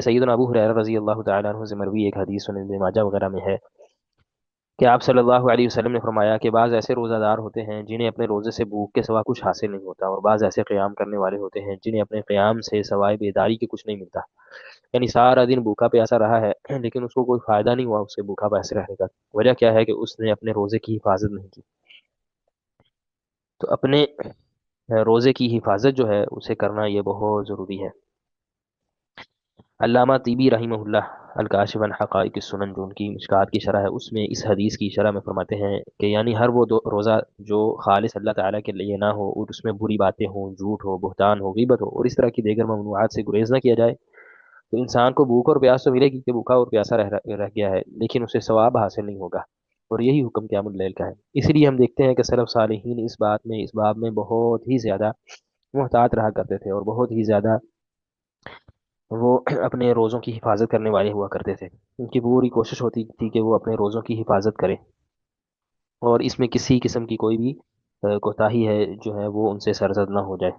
سیدنا ابو ہریرہ رضی اللہ تعالیٰ عنہ سے مروی ایک حدیث سنن ابن ماجہ وغیرہ میں ہے کہ آپ صلی اللہ علیہ وسلم نے فرمایا کہ بعض ایسے روزہ دار ہوتے ہیں جنہیں اپنے روزے سے بھوک کے سوا کچھ حاصل نہیں ہوتا، اور بعض ایسے قیام کرنے والے ہوتے ہیں جنہیں اپنے قیام سے سوائے بیداری کے کچھ نہیں ملتا، یعنی سارا دن بھوکا پیاسا رہا ہے لیکن اس کو کوئی فائدہ نہیں ہوا اس سے بھوکا پیاسے رہنے کا۔ وجہ کیا ہے کہ اس نے اپنے روزے کی حفاظت نہیں کی۔ تو اپنے روزے کی حفاظت جو ہے اسے کرنا یہ بہت ضروری ہے۔ علامہ طیبی رحمہ اللہ الکاشف عن حقائق السنن، جو ان کی مشکات کی شرح ہے، اس میں اس حدیث کی شرح میں فرماتے ہیں کہ یعنی ہر وہ روزہ جو خالص اللہ تعالیٰ کے لیے نہ ہو اور اس میں بری باتیں ہوں، جھوٹ ہو، بہتان ہو، غیبت ہو اور اس طرح کی دیگر ممنوعات سے گریز نہ کیا جائے، تو انسان کو بھوک اور پیاس تو ملے گی کہ بھوکا اور پیاسا رہ گیا ہے، لیکن اسے ثواب حاصل نہیں ہوگا، اور یہی حکم قیام اللیل کا ہے۔ اسی لیے ہم دیکھتے ہیں کہ سلف صالحین اس باب میں بہت ہی زیادہ محتاط رہا کرتے تھے، اور بہت ہی زیادہ وہ اپنے روزوں کی حفاظت کرنے والے ہوا کرتے تھے۔ ان کی پوری کوشش ہوتی تھی کہ وہ اپنے روزوں کی حفاظت کریں، اور اس میں کسی قسم کی کوئی بھی کوتاہی ہے جو ہے وہ ان سے سرزد نہ ہو جائے۔